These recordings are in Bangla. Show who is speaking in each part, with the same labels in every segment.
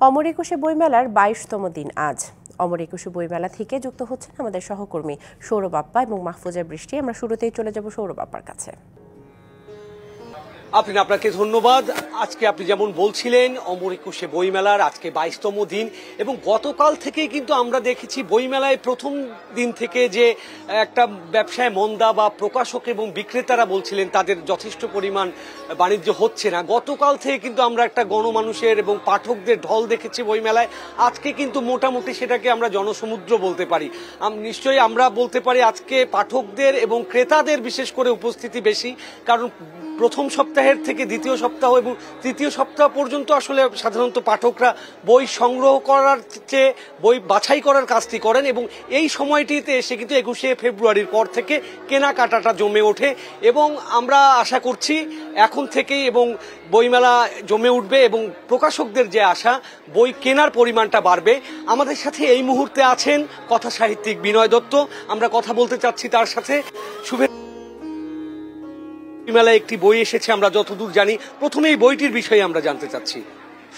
Speaker 1: অমর একুশে বইমেলার 22তম দিন আজ। অমর একুশে বইমেলা থেকে যুক্ত হচ্ছেন আমাদের সহকর্মী সৌরভ আপ্পা এবং মাহফুজা বৃষ্টি। আমরা শুরুতেই চলে যাব সৌরভ আপ্পার কাছে।
Speaker 2: আপনাকে ধন্যবাদ। আজকে আপনি যেমন বলছিলেন অমর একুশে বইমেলার আজকে 22তম দিন এবং গতকাল থেকেই কিন্তু আমরা দেখেছি বইমেলায় প্রথম দিন থেকে যে একটা ব্যবসায় মন্দা বা প্রকাশক এবং বিক্রেতারা বলছিলেন তাদের যথেষ্ট পরিমাণ বাণিজ্য হচ্ছে না, গতকাল থেকে কিন্তু আমরা একটা গণমানুষের এবং পাঠকদের ঢল দেখেছি বইমেলায়। আজকে কিন্তু মোটামুটি সেটাকে আমরা জনসমুদ্র বলতে পারি। নিশ্চয়ই আমরা বলতে পারি আজকে পাঠকদের এবং ক্রেতাদের বিশেষ করে উপস্থিতি বেশি, কারণ প্রথম সপ্তাহের থেকে দ্বিতীয় সপ্তাহ এবং তৃতীয় সপ্তাহ পর্যন্ত আসলে সাধারণত পাঠকরা বই সংগ্রহ করার চেয়ে বই বাছাই করার কাজটি করেন এবং এই সময়টিতে এসে কিন্তু 21শে ফেব্রুয়ারির পর থেকে কেনাকাটাটা জমে ওঠে এবং আমরা আশা করছি এখন থেকেই এবং বইমেলা জমে উঠবে এবং প্রকাশকদের যে আশা বই কেনার পরিমাণটা বাড়বে। আমাদের সাথে এই মুহূর্তে আছেন কথা সাহিত্যিক বিনয় দত্ত, আমরা কথা বলতে চাচ্ছি তার সাথে। মেলায় একটি বই এসেছে আমরা যতদূর জানি, প্রথমে এই বইটির বিষয়ে আমরা জানতে চাচ্ছি।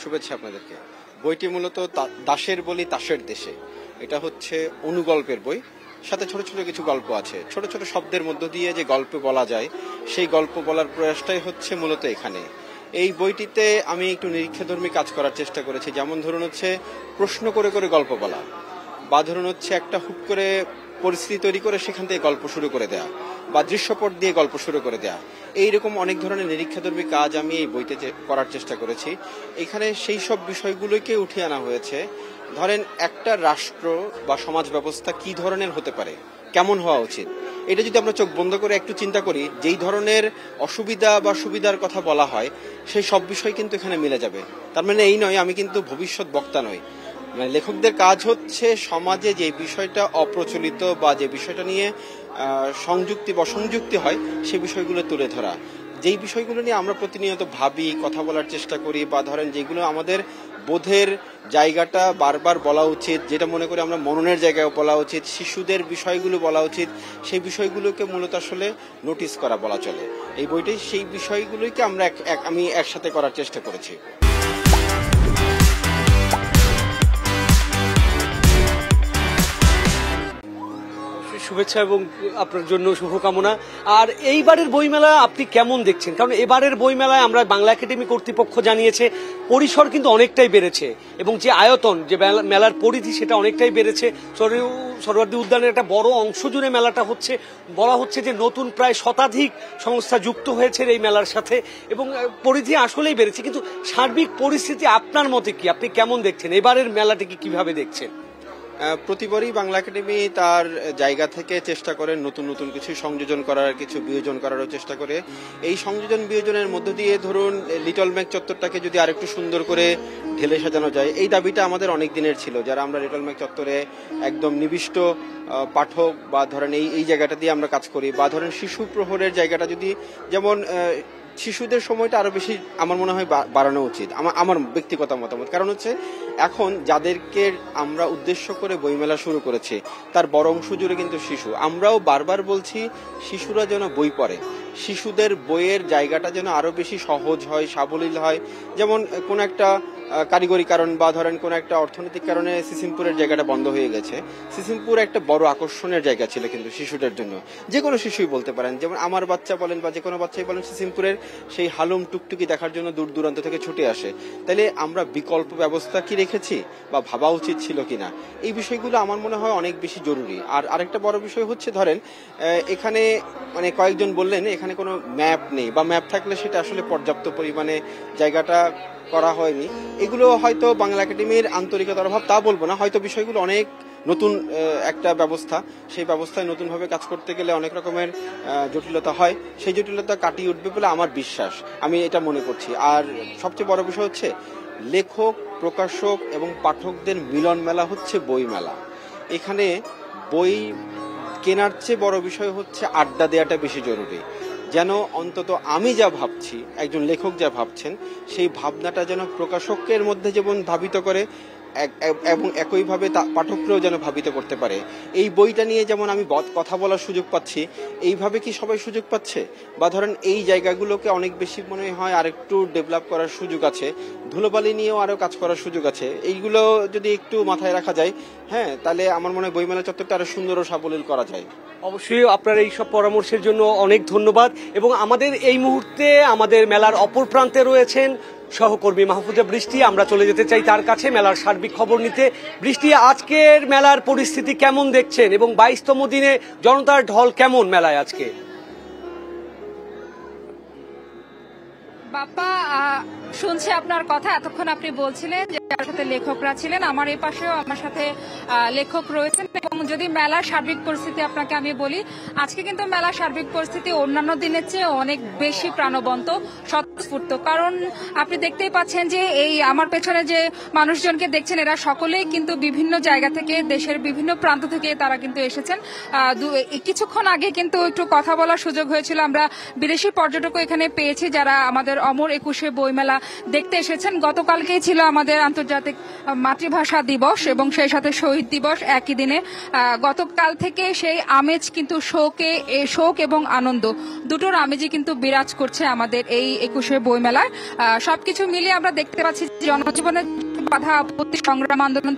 Speaker 3: শুভেচ্ছা আপনাদেরকে। বইটি মূলত দাসের বলি তাসের দেশে, এটা হচ্ছে অনুগল্পের বই, সাথে ছোট ছোট কিছু গল্প আছে। ছোট ছোট শব্দের মধ্য দিয়ে যে গল্প বলা যায় সেই গল্প বলার প্রয়াসটাই হচ্ছে মূলত এখানে। এই বইটিতে আমি একটু নিরীক্ষাধর্মী কাজ করার চেষ্টা করেছি, যেমন ধরুন হচ্ছে প্রশ্ন করে করে গল্প বলা, বা ধরুন হচ্ছে একটা হুট করে পরিস্থিতি তৈরি করে সেখান থেকে গল্প শুরু করে দেয়া, বা দৃশ্যপট দিয়ে গল্প শুরু করে দেয়া। এইরকম অনেক ধরনের নিরীক্ষাধর্মী কাজ আমি এই বইতে করার চেষ্টা করেছি। এখানে সেই সব বিষয়গুলোকে উঠিয়ে আনা হয়েছে। ধরেন একটা রাষ্ট্র বা সমাজ ব্যবস্থা কি ধরনের হতে পারে, কেমন হওয়া উচিত, এটা যদি আমরা চোখ বন্ধ করে একটু চিন্তা করি, যেই ধরনের অসুবিধা বা সুবিধার কথা বলা হয় সেই সব বিষয় কিন্তু এখানে মিলে যাবে। তার মানে এই নয় আমি কিন্তু ভবিষ্যৎ বক্তা নই, মানে লেখকদের কাজ হচ্ছে সমাজে যে বিষয়টা অপ্রচলিত বা যে বিষয়টা নিয়ে সংযুক্তি বা সংযুক্তি হয় সেই বিষয়গুলো তুলে ধরা। যেই বিষয়গুলো নিয়ে আমরা প্রতিনিয়ত ভাবি, কথা বলার চেষ্টা করি, বা ধরেন যেগুলো আমাদের বোধের জায়গাটা বারবার বলা উচিত, যেটা মনে করি আমরা মননের জায়গায় বলা উচিত, শিশুদের বিষয়গুলো বলা উচিত, সেই বিষয়গুলোকে মূলত আসলে নোটিস করা বলা চলে। এই বইটাই সেই বিষয়গুলোকে আমি একসাথে করার চেষ্টা করেছি।
Speaker 2: শুভেচ্ছা এবং আপনার জন্য শুভকামনা। আর এইবারের বইমেলা আপনি কেমন দেখছেন? কারণ এবারের বইমেলায় আমরা বাংলা একাডেমি কর্তৃপক্ষ জানিয়েছে পরিসর কিন্তু অনেকটাই বেড়েছে এবং যে আয়তন, যে মেলার পরিধি সেটা অনেকটাই বেড়েছে। সরোয়ার্দী উদ্যানের একটা বড় অংশ জুড়ে মেলাটা হচ্ছে, বলা হচ্ছে যে নতুন প্রায় শতাধিক সংস্থা যুক্ত হয়েছে এই মেলার সাথে এবং পরিধি আসলেই বেড়েছে। কিন্তু সার্বিক পরিস্থিতি আপনার মতে কি, আপনি কেমন দেখছেন এবারের মেলাটিকে, কিভাবে দেখছেন?
Speaker 3: প্রতিবারই বাংলা একাডেমি তার জায়গা থেকে চেষ্টা করে নতুন নতুন কিছু সংযোজন করার, কিছু বিয়োজন করারও চেষ্টা করে। এই সংযোজন বিয়োজনের মধ্য দিয়ে ধরুন লিটল ম্যাক চত্বরটাকে যদি আরেকটু সুন্দর করে ঢেলে সাজানো যায়, এই দাবিটা আমাদের অনেক দিনের ছিল, যারা আমরা লিটল ম্যাক চত্বরে একদম নিবিষ্ট পাঠক বা ধরেন এই জায়গাটা দিয়ে আমরা কাজ করি, বা ধরেন শিশু প্রহরের জায়গাটা যদি, যেমন শিশুদের সময়টা আরো বেশি আমার মনে হয় বাড়ানো উচিত, আমার ব্যক্তিগত মতামত। কারণ হচ্ছে এখন যাদেরকে আমরা উদ্দেশ্য করে বইমেলা শুরু করেছি তার বড় অংশ জুড়ে কিন্তু শিশু। আমরাও বারবার বলছি শিশুরা যেন বই পড়ে, শিশুদের বইয়ের জায়গাটা যেন আরো বেশি সহজ হয়, সাবলীল হয়। যেমন কোন একটা কারিগরি কারণ বা ধরেন কোন একটা অর্থনৈতিক কারণে সিসিমপুরের জায়গাটা বন্ধ হয়ে গেছে। সিসিমপুর একটা বড় আকর্ষণের জায়গা ছিল কিন্তু শিশুদের জন্য, যে কোনো শিশুই বলতে পারেন, যেমন আমার বাচ্চা বলেন বা যে কোনো বাচ্চাই বলেন, সিসিমপুরের সেই হালুম টুকটুকি দেখার জন্য দূর দূরান্ত থেকে ছুটে আসে। তাইলে আমরা বিকল্প ব্যবস্থা কি রেখেছি বা ভাবা উচিত ছিল কিনা, এই বিষয়গুলো আমার মনে হয় অনেক বেশি জরুরি। আর আরেকটা বড় বিষয় হচ্ছে ধরেন এখানে মানে কয়েকজন বললেন এখানে কোনো ম্যাপ নেই, বা ম্যাপ থাকলে সেটা আসলে পর্যাপ্ত পরিমাণে জায়গাটা করা হয়নি। এগুলো হয়তো বাংলা একাডেমির আন্তরিকতার অভাব তা বলবো না, হয়তো বিষয়গুলো অনেক নতুন একটা ব্যবস্থা, সেই ব্যবস্থায় নতুনভাবে কাজ করতে গেলে অনেক রকমের জটিলতা হয়, সেই জটিলতা কাটিয়ে উঠবে বলে আমার বিশ্বাস, আমি এটা মনে করছি। আর সবচেয়ে বড় বিষয় হচ্ছে লেখক, প্রকাশক এবং পাঠকদের মিলন মেলা হচ্ছে বই মেলা। এখানে বই কেনার চেয়ে বড় বিষয় হচ্ছে আড্ডা দেওয়াটা বেশি জরুরি, যেন অন্তত আমি যা ভাবছি, একজন লেখক যা ভাবছেন, সেই ভাবনাটা যেন প্রকাশকের মধ্যে যেমন ধাবিত করে, এবং একইভাবে পাঠকরাও যেন ভাবিত করতে পারে। এই বইটা নিয়ে যেমন আমি কথা বলার সুযোগ পাচ্ছি, এইভাবে কি সবাই সুযোগ পাচ্ছে? বা ধরেন এই জায়গাগুলোকে অনেক বেশি মনে হয় আরেকটু ডেভেলপ করার সুযোগ আছে, ধুলোবালি নিয়েও আরো কাজ করার সুযোগ আছে। এইগুলো যদি একটু মাথায় রাখা যায়, হ্যাঁ, তাহলে আমার মনে হয় বইমেলা চত্বরটা আরো সুন্দর ও সাবলীল করা যায়।
Speaker 2: অবশ্যই আপনার এই সব পরামর্শের জন্য অনেক ধন্যবাদ। এবং আমাদের এই মুহূর্তে আমাদের মেলার অপর প্রান্তে রয়েছেন সহকর্মী মাহফুজা বৃষ্টি। আমরা চলে যেতে চাই তার কাছে মেলার সার্বিক খবর নিতে। বৃষ্টি, আজকের মেলার পরিস্থিতি কেমন দেখছেন এবং 22তম দিনে জনতার ঢল কেমন মেলায় আজকে?
Speaker 4: বাপ্পা, শুনছি আপনার কথা। এতক্ষণ আপনি বলছিলেন যে তার সাথে লেখকরা ছিলেন, আমার এই পাশেও আমার সাথে লেখক রয়েছেন। এবং যদি মেলার সার্বিক পরিস্থিতি আপনাকে আমি বলি, আজকে কিন্তু মেলার সার্বিক পরিস্থিতি অন্যান্য দিনের চেয়ে অনেক বেশি প্রাণবন্ত, স্বতঃস্ফূর্ত। কারণ আপনি দেখতেই পাচ্ছেন যে এই আমার পেছনে যে মানুষজনকে দেখছেন, এরা সকলেই কিন্তু বিভিন্ন জায়গা থেকে, দেশের বিভিন্ন প্রান্ত থেকে তারা কিন্তু এসেছেন। কিছুক্ষণ আগে কিন্তু একটু কথা বলার সুযোগ হয়েছিল। আমরা বিদেশি পর্যটকও এখানে পেয়েছি যারা আমাদের অমর একুশে বইমেলা দেখতে এসেছেন। গতকালকেই ছিল আমাদের আন্তর্জাতিক মাতৃভাষা দিবস এবং সেই সাথে শহীদ দিবস একই দিনে। গতকাল থেকে সেই আমেজ কিন্তু শোক এবং আনন্দ দুটোর আমেজই কিন্তু বিরাজ করছে আমাদের এই একুশে বইমেলায়। সবকিছু মিলিয়ে আমরা দেখতে পাচ্ছি জনজীবনের বাধা, আপত্তি, সংগ্রাম, আন্দোলন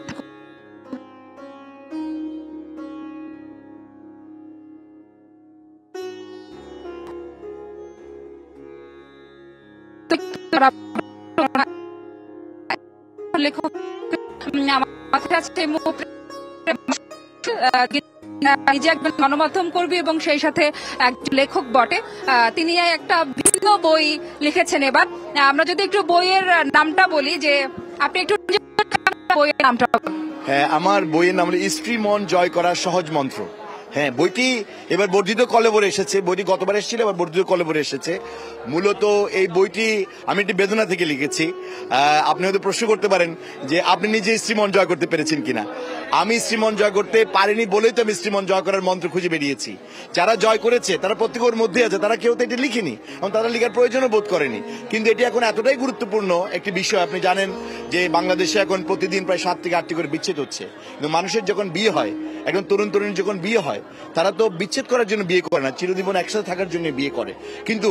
Speaker 4: লেখক নিজে একজন গণমাধ্যম কর্মী এবং সেই সাথে একজন লেখক বটে। তিনি একটা ভিন্ন বই লিখেছেন এবার। আমরা যদি একটু বইয়ের নামটা বলি, যে আপনি একটু বইয়ের নামটা।
Speaker 5: হ্যাঁ, আমার বইয়ের নাম হলো স্ত্রী মন জয় করার সহজ মন্ত্র। হ্যাঁ, বইটি এবার বর্ধিত কলবরে এসেছে। বইটি গতবার এসেছিল, এবার বর্ধিত কলবরে এসেছে। মূলত এই বইটি আমি একটি বেদনা থেকে লিখেছি। আপনি হয়তো প্রশ্ন করতে পারেন যে আপনি নিজে স্ত্রী মন জয় করতে পেরেছেন কিনা। আমি স্ত্রী মন জয় করতে পারিনি বলেই তো আমি স্ত্রী মন জয় করার মন্ত্র খুঁজে বেরিয়েছি। যারা জয় করেছে তারা প্রত্যেকের মধ্যে আছে, তারা কেউ তো এটি লিখেনি এবং তারা লিখার প্রয়োজনও বোধ করেনি। কিন্তু এটি এখন এতটাই গুরুত্বপূর্ণ একটি বিষয়। আপনি জানেন যে বাংলাদেশে এখন প্রতিদিন প্রায় 7 থেকে 8টি করে বিচ্ছেদ হচ্ছে। কিন্তু মানুষের যখন বিয়ে হয়, একজন তরুণ তরুণী যখন বিয়ে হয়, তারা তো বিচ্ছেদ করার জন্য বিয়ে করে না, চিরজীবন একসাথে থাকার জন্য বিয়ে করে। কিন্তু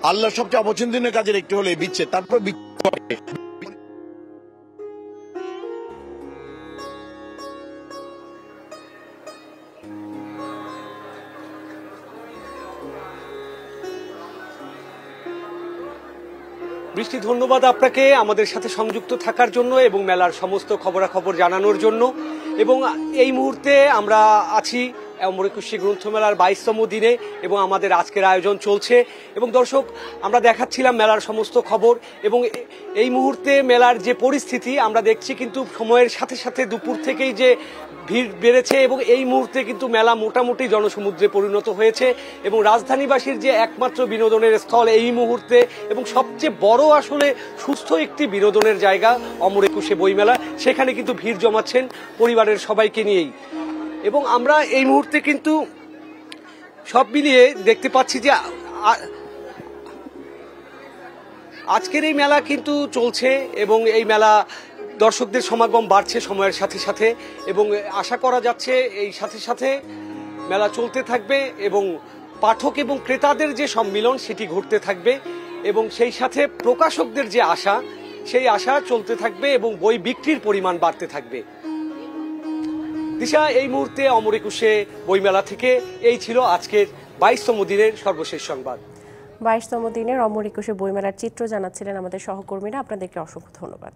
Speaker 5: আল্লাহর সবচেয়ে অপছন্দনীয় কাজের একটি হলো এই বিচ্ছেদ। তারপর
Speaker 2: বৃষ্টি, ধন্যবাদ আপনাকে আমাদের সাথে সংযুক্ত থাকার জন্য এবং মেলার সমস্ত খবরাখবর জানানোর জন্য। এবং এই মুহূর্তে আমরা আছি অমর একুশে গ্রন্থমেলার 22তম দিনে এবং আমাদের আজকের আয়োজন চলছে। এবং দর্শক, আমরা দেখাচ্ছিলাম মেলার সমস্ত খবর এবং এই মুহূর্তে মেলার যে পরিস্থিতি আমরা দেখছি, কিন্তু সময়ের সাথে সাথে দুপুর থেকেই যে ভিড় বেড়েছে এবং এই মুহূর্তে কিন্তু মেলা মোটামুটি জনসমুদ্রে পরিণত হয়েছে এবং রাজধানীবাসীর যে একমাত্র বিনোদনের স্থল এই মুহূর্তে এবং সবচেয়ে বড় আসলে সুস্থ একটি বিনোদনের জায়গা অমর একুশে বইমেলা, সেখানে কিন্তু ভিড় জমাচ্ছেন পরিবারের সবাইকে নিয়েই। এবং আমরা এই মুহূর্তে কিন্তু সব মিলিয়ে দেখতে পাচ্ছি যে আজকের এই মেলা কিন্তু চলছে এবং এই মেলা দর্শকদের সমাগম বাড়ছে সময়ের সাথে সাথে এবং আশা করা যাচ্ছে এই সাথে সাথে মেলা চলতে থাকবে এবং পাঠক এবং ক্রেতাদের যে সম্মিলন সেটি ঘটতে থাকবে এবং সেই সাথে প্রকাশকদের যে আশা, সেই আশা চলতে থাকবে এবং বই বিক্রির পরিমাণ বাড়তে থাকবে। দিশা, এই মুহূর্তে অমর একুশে বইমেলা থেকে এই ছিল আজকের 22তম দিনের সর্বশেষ সংবাদ।
Speaker 1: 22তম দিনের অমর একুশে বইমেলার চিত্র জানাচ্ছিলেন আমাদের সহকর্মীরা। আপনাদেরকে অসংখ্য ধন্যবাদ।